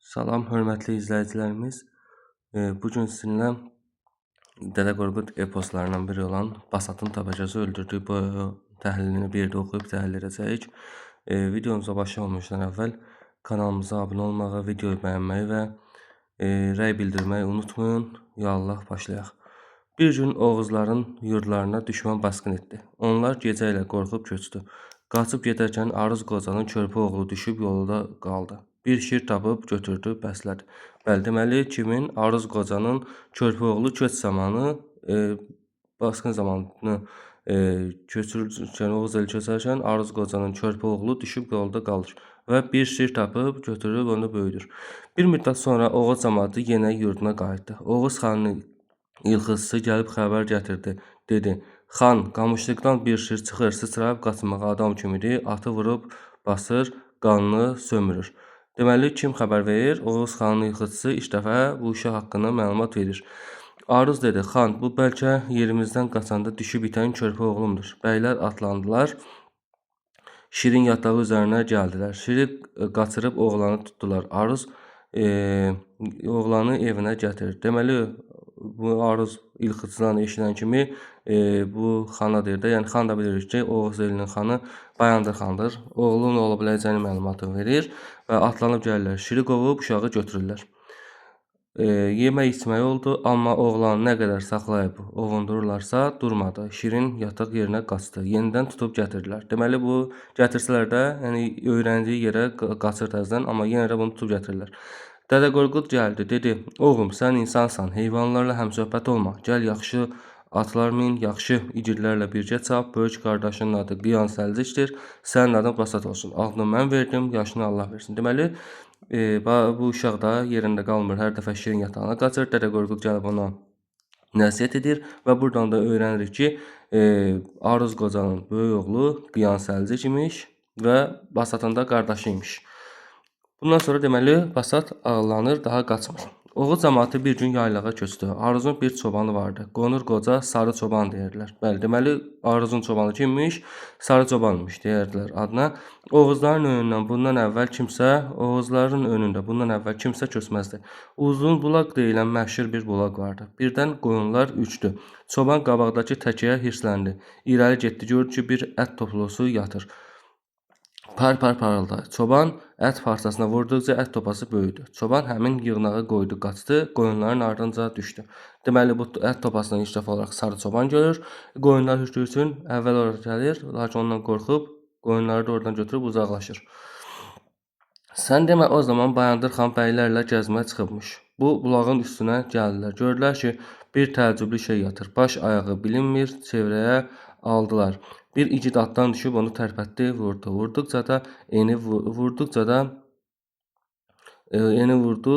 Salam, hörmətli izləyicilərimiz. Bu gün sizinlə Dədə Qorqud eposlarından biri olan Basatın Tapacası öldürdüyü bu təhlilini bir yerdə oxuyub təhlil edəcəyik. Videomuza başlamamışdan əvvəl kanalımıza abunə olmağı, videoyu bəyənməyi və rəy bildirməyi unutmayın. Ya Allah, başlayaq. Bir gün Oğuzların yurdlarına düşman basqın etdi. Onlar gecə ilə qorxub köçdü. Qaçıb gedərkən Aruz qocanın körpə oğlu düşüb yolda qaldı. Bir şir tapıb götürdü, bəslədi. Bəli, deməli kimin? Aruz qocanın körpə oğlu köç zamanı, basqın zamanı köçürkən, Oğuz eli köçərkən Aruz qocanın körpə oğlu düşüb yolda qalır və bir şir tapıb götürüb onu böyüdür. Bir müddət sonra Oğuz camaatı yenə yurduna qayıtdı. Oğuz xanının yılxıcısı gəlib xəbər gətirdi. Dedi: "Xan, qamışlıqdan bir şir çıxır, sıçrayıb qaçmağa adam kimidir, atı vurub basır, qanını sömürür." Deməli, kim xəbər verir? Oğuz xanının yıxıcısı ilk dəfə bu uşaq haqqında məlumat verir. Aruz dedi: "Xan, bu bəlkə yerimizdən qaçanda düşüb itən körpə oğlumdur." Bəylər atlandılar. Şirin yatağı üzərinə gəldilər. Şiri qaçırıb oğlanı tutdular. Aruz oğlanı evinə gətirir. Deməli, bu Aruz ilxıcıdan eşidən kimi bu xana deyir də, yəni xan da bilir ki, Oğuz elinin xanı Bayandır xandır. Oğlunun ola biləcəyini məlumatını verir və atlanıb gəlirlər. Şiri qovub uşağı götürürlər. Yemək içmək oldu, amma oğlanı nə qədər saxlayıb ovundururlarsa durmadı. Şirin yataq yerinə qaçdı. Yenidən tutub gətirdilər. Deməli, bu gətirsələr də, yəni öyrəndiyi yerə qaçır təzədən, amma yenə də bunu tutub gətirirlər. Dədə Qorqud gəldi, dedi: "Oğlum, sən insansan, heyvanlarla həmsöhbət olma. Gəl yaxşı atlar min, yaxşı igidlərlə birgə çap. Böyük qardaşının adı Qıyan Səlcikdir. Sənin adın Basat olsun. Adını mən verdim, yaşını Allah versin." Deməli, bu uşaq da yerində qalmır. Hər dəfə şirin yatağına qaçır. Dədə Qorqud gəlib ona nəsihət edir və buradan da öyrənirik ki, Aruz qocanın böyük oğlu Qıyan Səlcic imiş və Basatın da qardaşı imiş. Bundan sonra deməli Basat ağlanır, daha qaçmır. Oğuz camaatı bir gün yaylağa köçdü. Aruzun bir çobanı vardı. Qonur qoca Sarı Çoban deyirdilər. Bəli, deməli Aruzun çobanı kimmiş? Sarı Çobanmış deyirdilər adına. Oğuzların önündə bundan əvvəl kimsə köçməzdi. Uzun bulaq deyilən məşhur bir bulaq vardı. Birdən qoyunlar üçdü. Çoban qabaqdakı təkəyə hirsləndi. İrəli getdi, gördü ki, bir ət toplusu yatır. Par parıldayır. Çoban ət parçasına vurduqca ət topası böyüdü. Çoban həmin yığnağı qoydu, qaçdı, qoyunların ardınca düşdü. Deməli, bu ət topasını ilk dəfə olaraq Sarı Çoban görür. Qoyunlar hürkür üçün əvvəl oraya gəlir, lakin ondan qorxub qoyunları da oradan götürüb uzaqlaşır. Sən demə, o zaman Bayandır xan bəylərlə gəzməyə çıxıbmış. Bu bulağın üstünə gəldilər. Gördülər ki, bir təəccüblü şey yatır. Baş ayağı bilinmir, çevrəyə aldılar. Bir igid atdan düşüb onu tərpətdi, vurdu. Eni vurdu,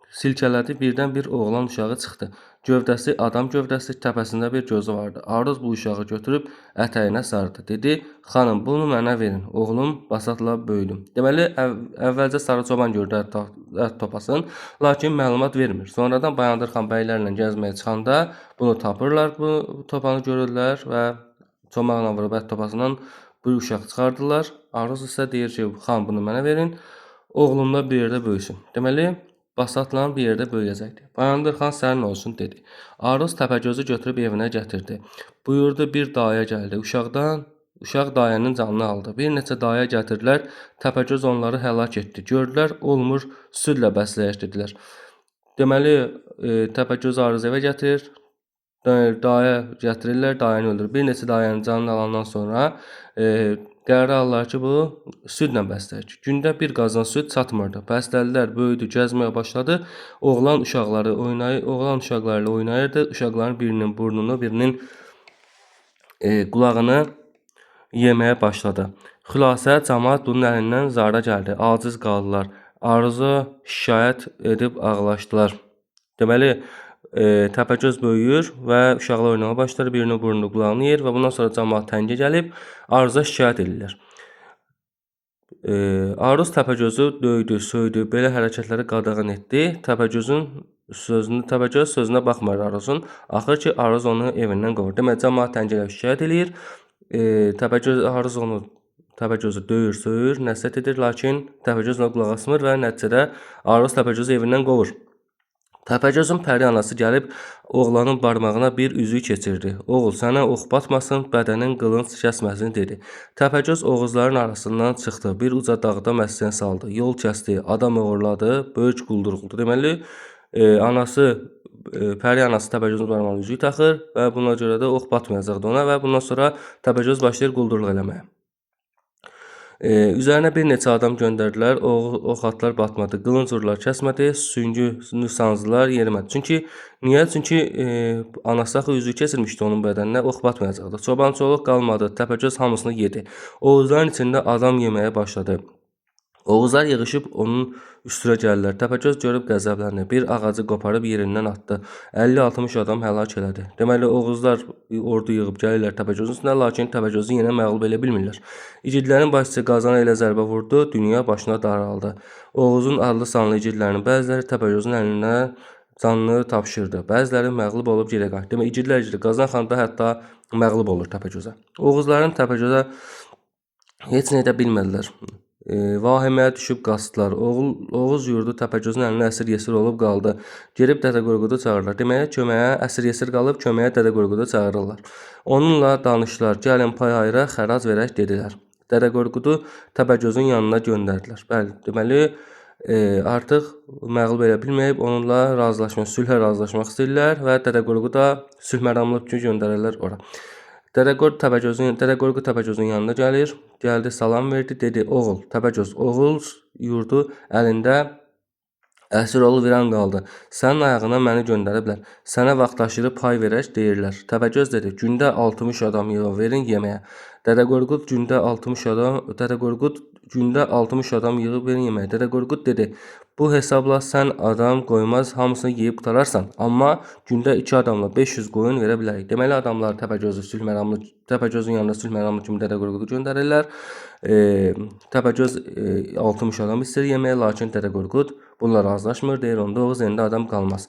silkələdi. Birdən bir oğlan uşağı çıxdı. Gövdəsi adam gövdəsi, təpəsində bir gözü vardı. Aruz bu uşağı götürüb ətəyinə sardı. Dedi: "Xanım, bunu mənə verin. Oğlum Basatla böyüdüm." Deməli, əvvəlcə Sarı Çoban gördü ət topasını, lakin məlumat vermir. Sonradan Bayandır xan bəylərlə gəzməyə çıxanda bunu tapırlar, bu topanı görürlər və çomaqla vurub ət topasından bir uşaq çıxardılar. Aruz isə deyir ki, xan bunu mənə verin, oğlumla bir yerdə böyüsün. Deməli, Basatla bir yerdə böyüyəcəkdi. Bayandır xan sənin olsun dedi. Aruz Təpəgözü götürüb evinə gətirdi. Buyurdu, bir daya gəldi. Uşaq dayənin canını aldı. Bir neçə daya gətirdilər. Təpəgöz onları həlak etdi. Gördülər, olmur, südlə bəsləyək dedilər. Deməli, Təpəgöz Aruz evə gətirir. Daya gətirirlər, dayanı öldürür. Bir neçə dayanın canını alandan sonra qərar alırlar ki, bu südlə bəsləyək. Gündə bir qazan süd çatmırdı. Bəslədilər, böyüdü, gəzməyə başladı. Oğlan uşaqları ilə oynayırdı. Uşaqların birinin burnunu, birinin qulağını yeməyə başladı. Xülasə, camaat bunun əlindən zara gəldi. Aciz qaldılar. Aruza şikayət edib ağlaşdılar. Deməli, Təpəgöz böyüyür və uşaqlar oynamağa başlar, birinin burnunu, qulağını yer və bundan sonra camaat təngə gəlib Aruza şikayət edirlər. Aruz Təpəgözü döydü, söydü, belə hərəkətləri qadağan etdi. Təpəgöz sözünə baxmır Aruzun. Axır ki, Aruz onu evindən qovur. Demək, camaat təngə gəlib şikayət edir. Aruz onu Təpəgözü döyür, söyür, nəsihət edir, lakin Təpəgöz ona qulaq asmır və nəticədə Aroz Təpəgözü evindən qovur. Təpəgözün pəri anası gəlib oğlanın barmağına bir üzük keçirdi. Oğul, sənə ox batmasın, bədənin qılınc kəsməsin dedi. Təpəgöz Oğuzların arasından çıxdı, bir uca dağda məskən saldı, yol kəsdi, adam uğurladı, böyük quldur oldu. Deməli, anası pəri anası Təpəgözün barmağına üzük taxır və buna görə də ox batmayacaqdı ona və bundan sonra Təpəgöz başlayır quldurluq eləməyə. Üzərinə bir neçə adam göndərdilər. Ox atlar batmadı, qılınc vurdular, kəsmədi, süngünü sancdılar, yerimədi. Çünki anası axı üzüyü keçirmişdi onun bədəninə, ox batmayacaqdı. Çobançuluq qalmadı, Təpəgöz hamısını yedi. Oğuzların içində adam yeməyə başladı. Oğuzlar yığışıb onun üstünə gəldilər. Təpəgöz görüb qəzəbləndi. Bir ağacı qoparıb yerindən atdı. 50-60 adam həlak elədi. Deməli, Oğuzlar ordu yığıb gəlirlər Təpəgözün üstünə, lakin Təpəgözü yenə məğlub elə bilmirlər. İgidlərin başçısı Qazana elə zərbə vurdu, dünya başına daraldı. Oğuzun adlı sanlı igidlərinin bəziləri Təpəgözün əlinə canını tapşırdı. Bəziləri məğlub olub geri qayıtdı. Demək, igidlər Qazan xan da hətta məğlub olur Təpəgözə. Oğuzların Təpəgözə heç nə edə bilmədilər. Vahiməyə düşüb qaçdılar. Oğuz yurdu Təpəgözün əlinə əsir yesir olub qaldı. Gedib Dədə Qorqudu çağırırlar. Deməyə köməyə əsir yesir qalıb köməyə Dədə Qorqudu çağırırlar. Onunla danışdılar. Gəlin pay ayıra xərac verək dedilər. Dədə Qorqudu Təpəgözün yanına göndərdilər. Bəli, deməli artıq məğlub elə bilməyib onunla sülhə razılaşmaq istəyirlər və Dədə Qorqud da sülh məramlı kimi göndərirlər ora. Dədə Qorqud Təpəgözün yanına gəlir, gəldi, salam verdi, dedi, oğul, Təpəgöz, Oğuz yurdu əlində əsir olub viran qaldı. Sənin ayağına məni göndəriblər. Sənə vaxtaşırı pay verək deyirlər. Təpəgöz dedi, gündə 60 adam yığıb verin yeməyə. Dədə Qorqud gündə 60 adam yığıb verin yeməyə. Dədə Qorqud dedi, bu hesabla sən adam qoymaz, hamısını yeyib qutararsan. Amma gündə 2 adamla 500 qoyun verə bilərik. Deməli, adamlar Təpəgözün yanına sülh məramlı kimi Dədə Qorqudu göndərirlər. Təpəgöz 60 adam istəyir yeməyə, lakin Dədə Qorqud bununla razılaşmır, deyir, onda Oğuz elində adam qalmaz.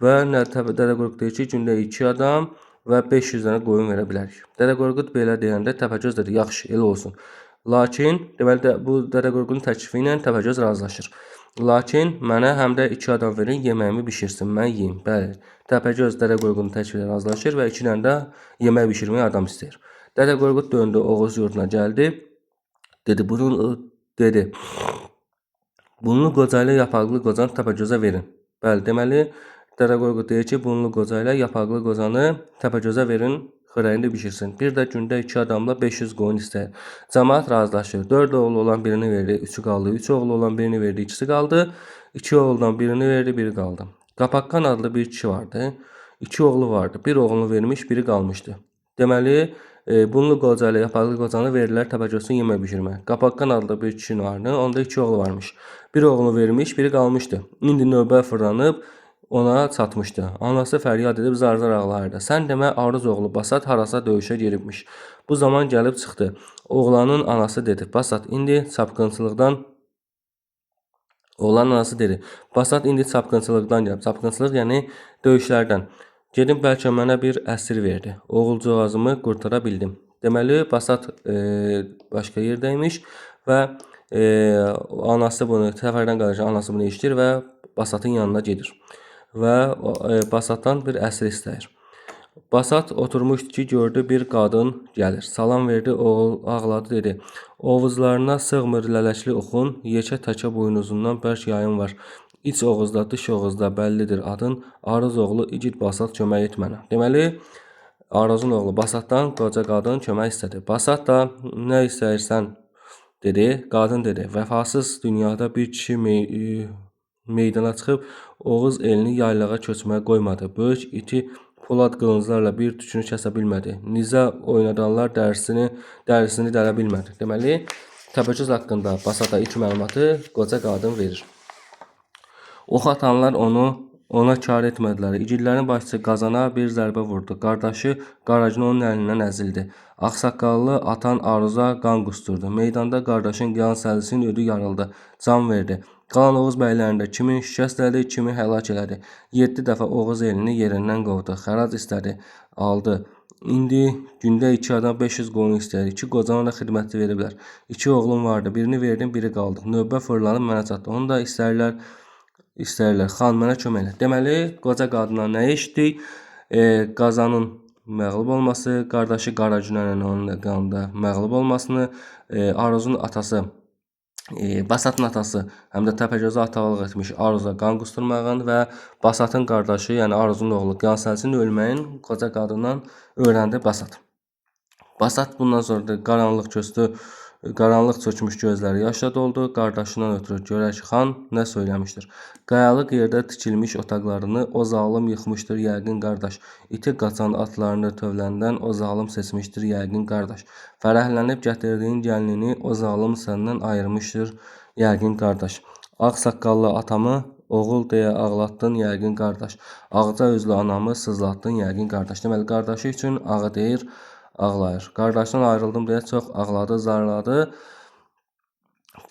Və Dədə Qorqud deyir ki, gündə 2 adam və 500 dənə qoyun verə bilərik. Dədə Qorqud belə deyəndə Təpəgöz dedi, yaxşı, elə olsun. Lakin, deməli, bu Dədə Qorqudun təklifi ilə Təpəgöz razılaşır. Lakin mənə həm də 2 adam verin, yeməyimi bişirsin, mən yeyim. Bəli, Təpəgöz Dədə Qorqudun təklifi ilə razılaşır və 2 dənə də yemək bişirməyə adam istəyir. Dədə Qorqud döndü Oğuz yurduna gəldi. Dedi, bunlu qoca ilə yapaqlı qocanı Təpəgözə verin. Bəli, deməli, Dədə Qorqud deyir ki, bunlu qoca ilə yapaqlı qocanı Təpəgözə verin, xörəyini bişirsin. Bir də gündə 2 adamla 500 qoyun istəyir. Cəmaət razılaşır. 4 oğlu olan birini verdi, 3'ü qaldı. 3 oğlu olan birini verdi, 2'si qaldı. 2 oğuldan birini verdi, biri qaldı. Qapaqkan adlı bir kişi vardı. 2 oğlu vardı. Bir oğlunu vermiş, biri qalmışdı. Deməli, bunlu qoca ilə yapaqlı qocanı verirlər Təpəgözün yemək bişirməyə. Qapaqkan adlı bir kişinin vardı. Onda 2 oğlu varmış. Bir oğlunu vermiş, biri qalmışdı. İndi növbə fırlanıb ona çatmışdı. Anası fəryad edib zar-zar ağlayırdı. Sən demə Aruz oğlu Basat harasa döyüşə giribmiş. Bu zaman gəlib çıxdı. Oğlanın anası dedi, Basat indi çapqınçılıqdan Oğlanın anası dedi, Basat indi çapqınçılıqdan gəlib. Çapqınçılıq yəni döyüşlərdən. Gedim bəlkə mənə bir əsir verdi. Oğulcuğazımı qurtara bildim. Deməli, Basat başqa yerdəymiş və anası bunu, səfərdən qarşı anası bunu eşitir və Basatın yanına gedir. Və Basatdan bir əsir istəyir. Basat oturmuşdu ki, gördü bir qadın gəlir. Salam verdi, oğul ağladı, dedi. Ovuzlarına sığmır lələkli oxun, yekə təkə boynuzundan bərk yayın var. İç Oğuzda, dış Oğuzda bəllidir adın, Aruz oğlu igid Basat kömək et mənə. Deməli, Aruzun oğlu Basatdan qoca qadın kömək istədi. Basat da nə istəyirsən dedi. Qadın dedi, vəfasız dünyada bir kişi meydana çıxıb Oğuz elini yaylağa köçməyə qoymadı. Böyük iti polad qılınclarla bir tükünü kəsə bilmədi. Nizə oynadanlar dərisini dələ bilmədi. Deməli, Təpəgöz haqqında Basata ilk məlumatı qoca qadın verir. Ox atanlar ona kar etmədilər. İgidlərin başçısı Qazana bir zərbə vurdu. Qardaşı Qaracın onun əlindən əzildi. Ağsaqqallı atan Aruza qan qusturdu. Meydanda qardaşın qan səlsinin ödü yarıldı. Can verdi. Qalan Oğuz bəylərində kimi şikəst elədi, kimi həlak elədi. 7 dəfə Oğuz elini yerindən qovdu. Xərac istədi, aldı. İndi gündə 2 adam 500 qoyun istəyir. 2 qoca ona xidmətçi veriblər. 2 oğlum vardı. Birini verdim, biri qaldı. Növbə fırlanıb mənə çatdı. Onu da istəyirlər. Xan mənə kömək elə. Deməli, qoca qadından nə eşitdik? Qazanın məğlub olması, qardaşı Qaragünənin onun qanında məğlub olmasını, Aruzun atası Basatın atası həm də Təpəgözə atalıq etmiş Aruza qan qusturmağın və Basatın qardaşı, yəni Aruzun oğlu Qansəlsin ölməyin qoca qadından öyrəndi Basat. Basat bundan sonra da qaranlıq çökmüş gözləri yaşla doldu. Qardaşından ötürü görək xan nə söyləmişdir. Qayalıq yerdə tikilmiş otaqlarını o zalım yıxmışdır yəqin qardaş. İti qaçan atlarını tövləndən o zalım seçmişdir yəqin qardaş. Fərəhlənib gətirdiyin gəlinini o zalım səndən ayırmışdır yəqin qardaş. Ağ saqqallı atamı oğul deyə ağlatdın yəqin qardaş. Ağca üzlü anamı sızlatdın yəqin qardaş. Deməli, qardaşı üçün ağı deyir, ağlayır. Qardaşdan ayrıldım deyə çox ağladı, zarladı.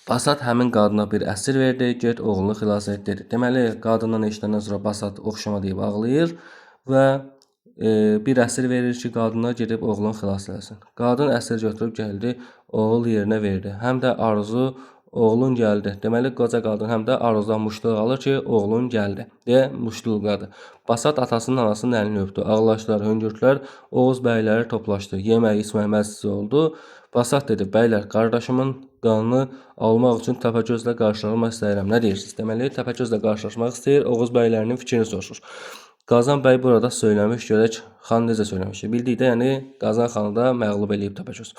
Basat həmin qadına bir əsir verdi, get oğlunu xilas et dedi. Deməli, qadından eşidəndən sonra Basat oxşama deyib ağlayır və bir əsir verir ki, qadına gedib oğlunu xilas eləsin. Qadın əsir götürüb gəldi, oğul yerinə verdi. Həm də Aruzu oğlun gəldi. Deməli, qoca qadın həm də Aruzdan muştuluq alır ki, oğlun gəldi deyə muştuluqladı. Basat atasının anasının əlini öpdü. Ağlaşdılar, höngürtülər. Oğuz bəyləri toplaşdı. Yemək, içmək məclisi oldu. Basat dedi, bəylər, qardaşımın qanını almaq üçün Təpəgözlə qarşılaşmaq istəyirəm. Nə deyirsiniz? Deməli, Təpəgözlə qarşılaşmaq istəyir, Oğuz bəylərinin fikrini soruşur. Qazan bəy burada söyləmiş, görək xan necə söyləmişdir. Bildikdə, yəni Qazan xanı da məğlub eləyib Təpəgöz.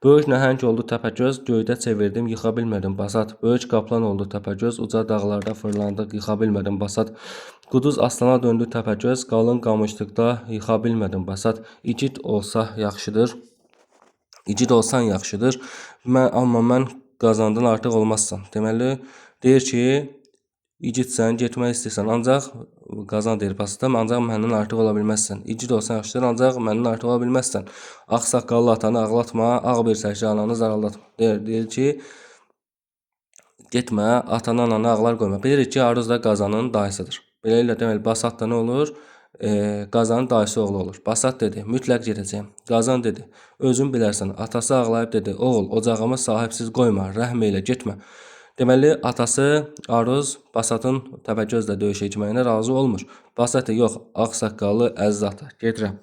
Böyük nəhəng oldu Təpəgöz, göydə çevirdim, yıxa bilmədim Basat. Böyük qaplan oldu Təpəgöz, uca dağlarda fırlandıq, yıxa bilmədim Basat. Quduz aslana döndü Təpəgöz, qalın qamışlıqda yıxa bilmədim Basat. İgid olsa yaxşıdır. İgid olsan yaxşıdır. Amma mən Qazandan artıq olmazsan. Deməli, deyir ki, igidsən, getmək istəyirsən, ancaq Qazan deyir Basata, ancaq məndən artıq ola bilməzsən. İgid olsan yaxşıdır, ancaq məndən artıq ola bilməzsən. Ağ saqqallı atanı ağlatma, ağ bir səkli ananı zaraldatma. Deyir ki, getmə, atanı ananı ağlar qoyma. Bilirik ki, Aruz da Qazanın dayısıdır. Beləliklə, deməli, Basat da nə olur? Qazanın dayısı oğlu olur. Basat dedi, mütləq gedəcəyəm. Qazan dedi, özün bilərsən. Atası ağlayıb dedi, oğul, ocağımı sahibsiz qoyma, rəhm elə, getmə. Deməli, atası Aruz Basatın Təpəgözlə döyüşə getməyinə razı olmur. Basat da yox, ağ saqqallı əziz ata, gedirəm.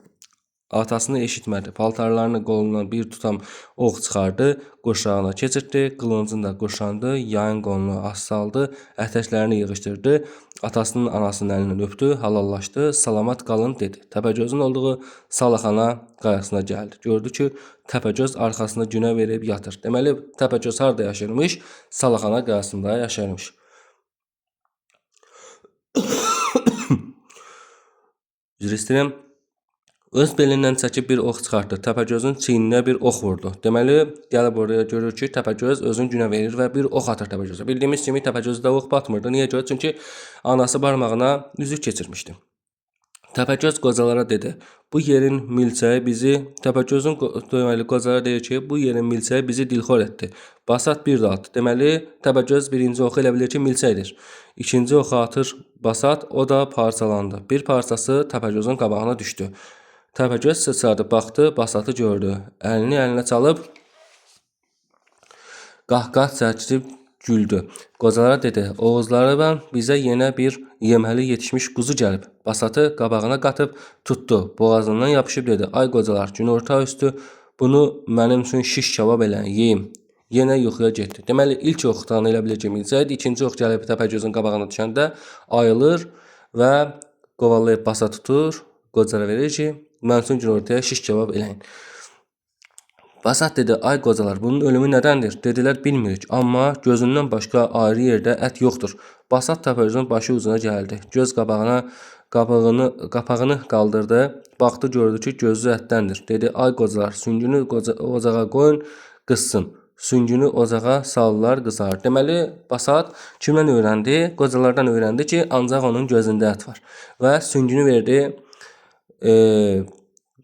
Atasını eşitmədi. Paltarlarını qolundan bir tutam ox çıxardı, qurşağına keçirtdi, qılıncını da qurşandı, yayın qolunu az saldı, ətəklərini yığışdırdı, atasının anasının əlindən öpdü, halallaşdı, salamat qalın dedi. Təpəgözün olduğu Salaxana qayasına gəldi. Gördü ki, Təpəgöz arxasını günə verib yatır. Deməli, Təpəgöz harda yaşayırmış? Salaxana qayasında yaşayırmış. Üzr istəyirəm. Öz belindən çəkib bir ox çıxartdı. Təpəgözün çiyninə bir ox vurdu. Deməli, gəlib oraya görür ki, Təpəgöz özünü günə verir və bir ox atır Təpəgözə. Bildiyimiz kimi Təpəgözdə ox batmırdı. Niyə görə? Çünki anası barmağına üzük keçirmişdi. Təpəgöz qocalara dedi, bu yerin milçəyi bizi, Təpəgözün deməli qocalara deyir ki, bu yerin milçəyi bizi dilxor etdi. Basat bir də atdı. Deməli, Təpəgöz birinci oxu elə bilir ki, milçəkdir. İkinci oxu atır Basat, o da parçalandı. Bir parçası Təpəgözün qabağına düşdü. Təpəgöz sıçradı, baxdı, Basatı gördü. Əlini əlinə çalıb, qahqah çəkib güldü. Qocalara dedi, Oğuzlardan bizə yenə bir yeməli yetişmiş quzu gəlib. Basatı qabağına qatıb tutdu, boğazından yapışıb dedi, ay qocalar, günorta üstü bunu mənim üçün şiş kebab eləyin, yeyim. Yenə yuxuya getdi. Deməli, ilk oxdan elə bilir ki, milçəkdir. İkinci ox gəlib Təpəgözün qabağına düşəndə ayılır və qovalayıb Basat tutur, qocalara verir ki, mən üçün günortaya şiş kebab eləyin. Basat dedi, ay qocalar, bunun ölümü nədəndir? Dedilər, bilmirik, amma gözündən başqa ayrı yerdə ət yoxdur. Basat Təpəgözün başı ucuna gəldi. Göz qapağını qaldırdı, baxdı, gördü ki, gözü ətdəndir. Dedi, ay qocalar, süngünü ocağa qoyun, qızsın. Süngünü ocağa saldılar, qızar. Deməli, Basat kimdən öyrəndi? Qocalardan öyrəndi ki, ancaq onun gözündə ət var. Və süngünü verdi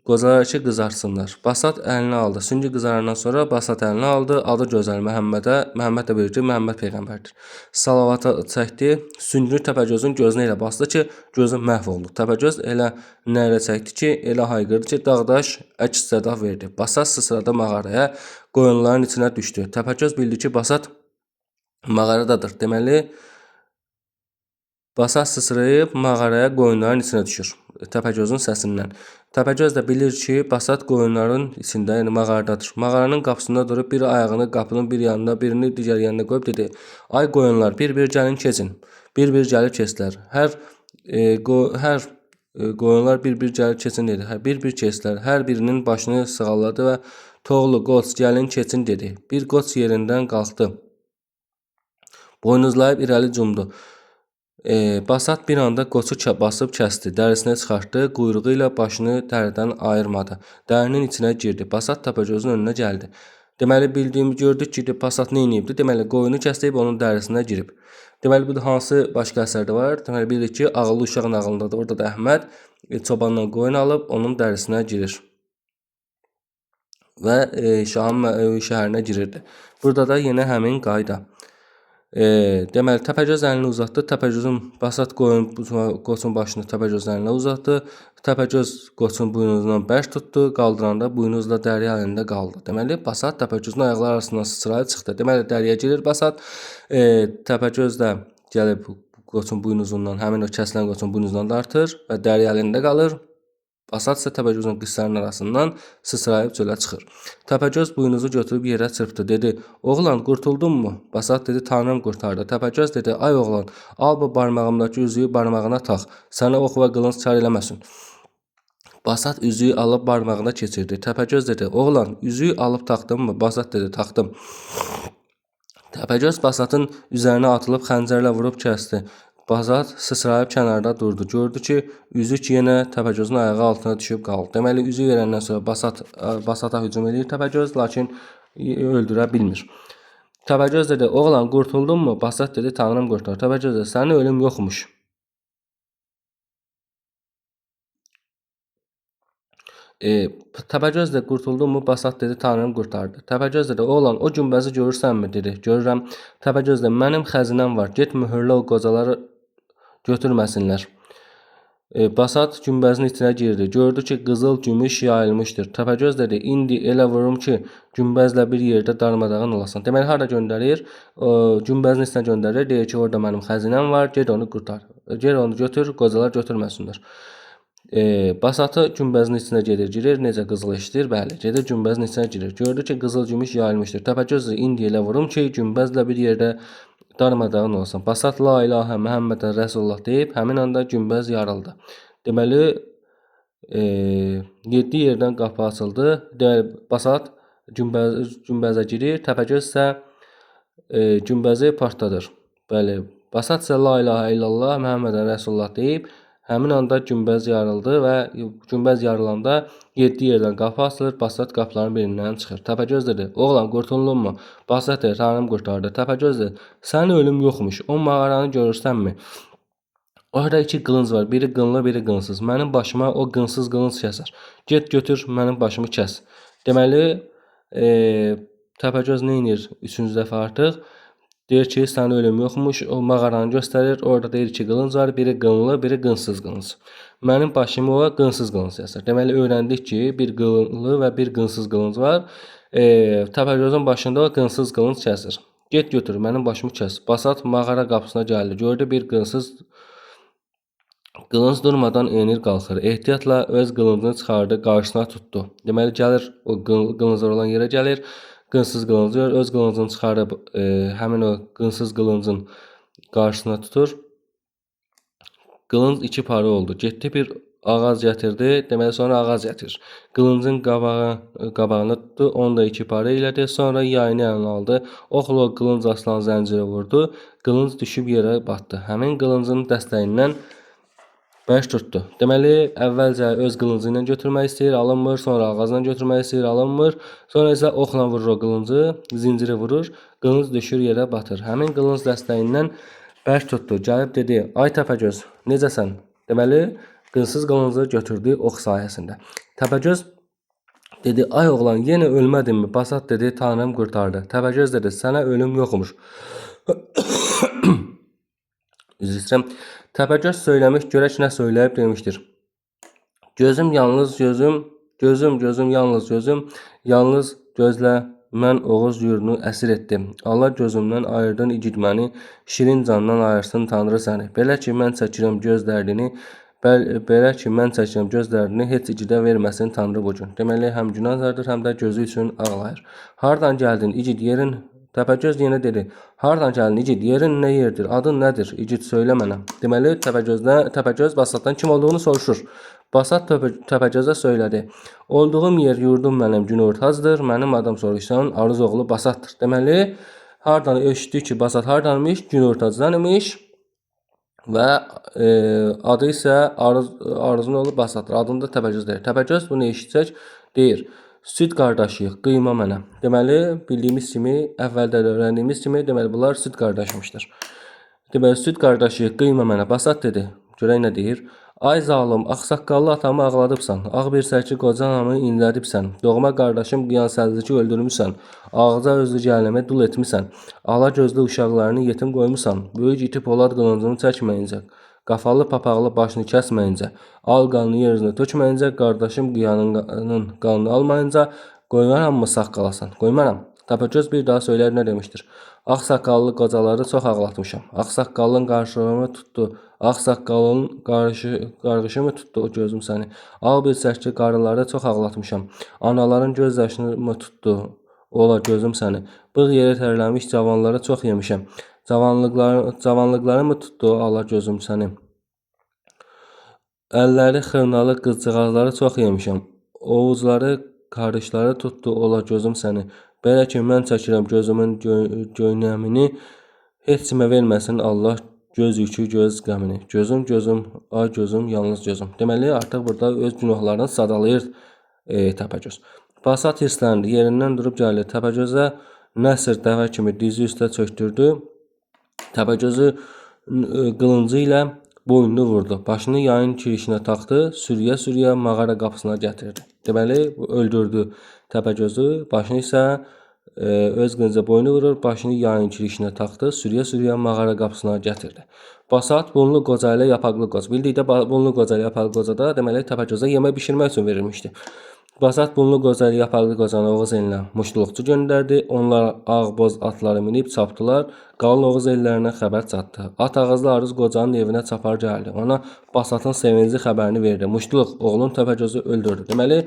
qocalar ki qızarsınlar. Basat əlini aldı. Süngü qızarandan sonra Basat əlini aldı. Adı gözəl Məhəmmədə. Məhəmməd də bilir ki, Məhəmməd peyğəmbərdir. Salavata çəkdi. Süngünü Təpəgözün gözünə elə basdı ki, gözü məhv oldu. Təpəgöz elə nərə çəkdi ki, elə hayqırdı ki, dağdaş əks-səda verdi. Basat sıçradı mağaraya, qoyunların içinə düşdü. Təpəgöz bildi ki, Basat mağaradadır. Deməli, Basat sıçrayıb mağaraya qoyunların içinə düşür. Təpəgözün səsindən. Təpəgöz də bilir ki, Basat qoyunların içində, yəni mağaradadır. Mağaranın qapısında durub bir ayağını qapının bir yanına, birini digər yanına qoyub dedi: "Ay qoyunlar, bir-bir gəlin keçin." Bir-bir gəlib keçdilər. Hər qoyunlar bir-bir gəlib keçin dedi. Bir-bir keçdilər. Hər birinin başını sığalladı və "Toğlu, qoç, gəlin keçin" dedi. Bir qoç yerindən qalxdı. Boynuzlayıb irəli cumdu. Basat bir anda qoçu basıb kəsdi, dərisini çıxartdı, quyruğu ilə başını dəridən ayırmadı. Dərinin içinə girdi. Basat Təpəgözün önünə gəldi. Deməli, bildiyimi gördük ki, Basat nə edibdi? Deməli, qoyunu kəsib onun dərisinə girib. Deməli, bu da hansı başqa əsərdə var? Deməli, bilirik ki, ağıllı uşağın ağlındadır. Orada da Əhməd çobandan qoyun alıb onun dərisinə girir və şahın şəhərinə girirdi. Burada da yenə həmin qayda. Deməli, Təpəgöz əlini uzatdı. Təpəgözün Basat qoçun başını Təpəgözün əlinə uzatdı. Təpəgöz qoçun buynuzundan bərk tutdu. Qaldıranda buynuzla dəri əlində qaldı. Deməli, Basat Təpəgözün ayaqları arasından sıçrayıb çıxdı. Deməli, dəriyə girir Basat. Təpəgöz də gəlib qoçun buynuzundan, həmin o kəsilən qoçun buynuzundan dartır və dəri əlində qalır. Basat isə Təpəgözün qıslarının arasından sıçrayıb çölə çıxır. Təpəgöz buynuzu götürüb yerə çırpdı. Dedi: "Oğlan, qurtuldunmu?" Basat dedi: "Tanrım qurtardı." Təpəgöz dedi: "Ay oğlan, al bu barmağımdakı üzüyü barmağına tax. Sənə ox və qılınc kar eləməsin." Basat üzüyü alıb barmağına keçirdi. Təpəgöz dedi: "Oğlan, üzüyü alıb taxdınmı?" Basat dedi: "Taxdım." Təpəgöz Basatın üzərinə atılıb xəncərlə vurub kəsdi. Basat sıçrayıb kənarda durdu. Gördü ki, üzük yenə Təpəgözün ayağı altına düşüb qaldı. Deməli, üzüyü verəndən sonra Basata hücum edir Təpəgöz, lakin öldürə bilmir. Təpəgöz dedi: "Oğlan, qurtuldunmu?" Basat dedi: "Tanrım qurtar." Təpəgöz dedi: "Sənin ölüm yoxmuş." Təpəgöz də qurtuldunmu? Basat dedi: "Tanrım qurtardı." Təpəgöz dedi: "Oğlan, o günbəzi görürsənmi?" dedi. "Görürəm." Təpəgöz də: "Mənim xəzinəm var. Get möhürlə o qocaları götürməsinlər." Basat günbəzin içinə girdi. Gördü ki, qızıl gümüş yayılmışdır. Təpəgöz dedi: "İndi elə vururum ki, günbəzlə bir yerdə darmadağın olasan." Deməli, hara göndərir? Günbəzin içinə göndərir. Deyir ki, orada mənim xəzinəm var. Get onu qurtar. Get onu götür, qocalar götürməsinlər. Basatı günbəzin içinə girir. Necə qızıl eşidir? Bəli, gedir günbəzin içinə girir. Gördü ki, qızıl gümüş yayılmışdır. Təpəgöz dedi: "İndi elə vurum ki, günbəzlə bir yerdə darmadağın olsun." Basat la ilahə Məhəmmədən Rəsulullah deyib, həmin anda günbəz yarıldı. Deməli, 7 yerdən qapı açıldı. Basat günbəzə girir, Təpəgöz isə günbəzi partladır. Bəli, Basat isə la ilahə illallah Məhəmmədən Rəsulullah deyib, həmin anda günbəz yarıldı və günbəz yarılanda 7 yerdən qapı açılır. Basat qapıların birindən çıxır. Təpəgöz dedi: "Oğlan, qurtuldunmu?" Basat dedi: "Tanrım qurtardı." Təpəgöz dedi: "Sənin ölüm yoxmuş. O mağaranı görürsənmi? Orada 2 qılınc var. Biri qınlı, biri qınsız. Mənim başıma o qınsız qılınc kəsər. Get götür, mənim başımı kəs." Deməli, Təpəgöz nə edir 3-cü dəfə artıq? Deyir ki, sənin ölüm yoxmuş. O mağaranı göstərir. Orada deyir 2 qılınc var. Biri qınlı, biri qınsız qılınc. Mənim başımı o qınsız qılınc kəsər. Deməli, öyrəndik ki, bir qınlı və bir qınsız qılınc var. Təpəgözün başında o qınsız qılınc kəsir. Get götür, mənim başımı kəs. Basat mağara qapısına gəldi. Gördü bir qınsız qılınc durmadan enir qalxır. Ehtiyatla öz qılıncını çıxardı, qarşısına tutdu. Deməli, gəlir o qılınclar olan yerə gəlir. Qınsız qılıncı öz qılıncını çıxarıb həmin o qınsız qılıncın qarşısına tutur. Qılınc 2 para oldu. Getdi bir ağac gətirdi. Deməli, sonra ağac gətirir. Qılıncın qabağına tutdu. Onu da 2 para elədi. Sonra yayını əlinə aldı. Oxla o qılınc aslan zəncirə vurdu. Qılınc düşüb yerə batdı. Həmin qılıncın dəstəyindən bərk tutdu. Deməli, əvvəlcə öz qılıncı ilə götürmək istəyir, alınmır. Sonra ağacla götürmək istəyir, alınmır. Sonra isə oxla vurur o qılıncı, zinciri vurur. Qılınc düşür yerə batır. Həmin qılınc dəstəyindən bərk tutdu. Gəlib dedi: "Ay Təpəgöz, necəsən?" Deməli, Qınsız qılıncı götürdü ox sayəsində. Təpəgöz dedi, ay oğlan yenə ölmədinmi? Basat dedi, Tanrım qurtardı. Təpəgöz dedi, sənə ölüm yoxmuş. Üzr istəyirəm. Təpəgöz söyləmiş, görək nə söyləyib demişdir. Gözüm yalnız gözüm, gözüm yalnız gözüm, yalnız gözlə mən Oğuz yurdunu əsir etdim. Allah gözümdən ayırdın igid məni, şirin candan ayırsın Tanrı səni. Belə ki mən çəkirəm göz dərdini, belə ki mən çəkirəm göz dərdini, heç igidə verməsin Tanrı bu gün. Deməli həm günahkardır, həm də gözü üçün ağlayır. Hardan gəldin igid yerin? Təpəgöz yenə dedi. Hardan gəldin igid? Yerin nə yerdir? Adın nədir? İgid söylə mənə. Deməli Təpəgöz Basatdan kim olduğunu soruşur. Basat Təpəgözə söylədi. Olduğum yer yurdum mənim Günortazdır. Mənim adım soruşsan Aruz oğlu Basatdır. Deməli hardan eşitdi ki Basat hardanmış? Günortazdan imiş. Və adı isə Aruzun oğlu Basatdır. Adını da Təpəgöz deyir. Təpəgöz bunu eşitsək deyir. Süd qardaşıyıq, qıyma mənə. Deməli, bildiyimiz kimi, əvvəldə də öyrəndiyimiz kimi, deməli, bunlar süd qardaşmışdır. Deməli, süd qardaşıyıq, qıyma mənə. Basat dedi. Görək nə deyir? Ay zalım, ağsaqqallı atamı ağladıbsan. Ağ bir sərki qoca anamı inlədibsən. Doğma qardaşım Qiyan Səlciki öldürmüsən. Ağza özlü gəlinimi dul etmisən. Ala gözlü uşaqlarını yetim qoymusan. Böyük iti polad qılıncını çəkməyincə. Qafalı papaqlı başını kəsməyincə, al qanını yerinə tökməyincə, qardaşım Qiyanın qanını almayınca qoymaram mı sağ qalasan? Qoymaram. Təpəgöz bir daha söylər nə demişdir? Ağsaqqallı qocaları çox ağlatmışam. Ağsaqqalın qarşılığımı tutdu. Ağsaqqalın qarğışımı tutdu o gözüm səni. Al bir səkki qarıları çox ağlatmışam. Anaların göz yaşını mı tutdu? Ola gözüm səni. Bığ yeri tərləmiş cavanları çox yemişəm. Cavanlıqları mı tutdu ala gözüm səni? Əlləri xırnalı qızcığazları çox yemişəm. Oğuzları, qarışları tutdu ola gözüm səni. Belə ki mən çəkirəm gözümün göynəmini, heç kimə verməsin Allah göz yükü, göz qəmini. Gözüm, gözüm, ay gözüm, yalnız gözüm. Deməli artıq burada öz günahlarını sadalayır Təpəgöz. Basat hirsləndi, yerindən durub gəldi. Təpəgözə nəsr dəvə kimi dizi üstə çöktürdü. Təpəgözü qılıncı ilə boynunu vurdu. Başını yayın kirişinə taxdı, sürüyə-sürüyə mağara qapısına gətirdi. Deməli, öldürdü Təpəgözü, başını isə öz qılıncı boynu vurur, başını yayın kirişinə taxdı, sürüyə-sürüyə mağara qapısına gətirdi. Basat bunlu qoca ilə yapaqlı qoca. Bildikdə bunlu qoca ilə yapaqlı qoca da deməli Təpəgözə yemək bişirmək üçün verilmişdi. Basat bunlu qoca ilə yapaqlı qocanı Oğuz elinə muştuluqçu göndərdi. Onlar ağ-boz atları minib çapdılar. Qalın Oğuz ellərinə xəbər çatdı. At ağızlı Aruz qocanın evinə çapar gəldi. Ona Basatın sevinci xəbərini verdi. Muştuluq oğlun Təpəgözü öldürdü. Deməli,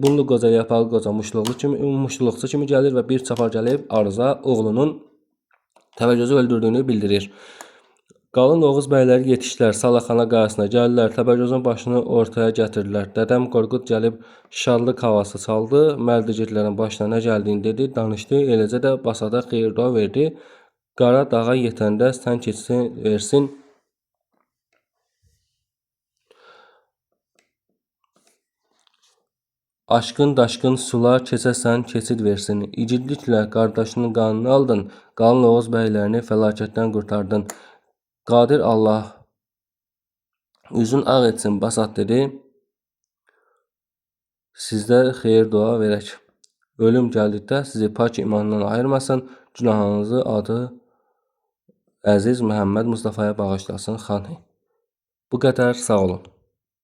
bunlu qoca ilə yapaqlı qoca muştuluqçu kimi gəlir və bir çapar gəlib Aruza oğlunun Təpəgözü öldürdüyünü bildirir. Qalın Oğuz bəyləri yetişdilər, Salaxana qarşısına gəldilər, Təpəgözün başını ortaya gətirdilər. Dədəm Qorqud gəlib şadlıq havası çaldı, mərdigidlərin başına nə gəldiyini dedi, danışdı, eləcə də Basata xeyir-dua verdi. Qara dağa yetəndə sən keçsin, versin. Aşkın daşkın sular keçəsən, keçid versin. İgidliklə qardaşının qanını aldın, Qalın Oğuz bəylərini fəlakətdən qurtardın. Qadir Allah üzün ağ etsin Basat dedi. Sizdə xeyir dua verək. Ölüm gəldikdə sizi pak imandan ayırmasın. Günahınızı adı Əziz Məhəmməd Mustafaya bağışlasın. Xan. Bu qədər, sağ olun.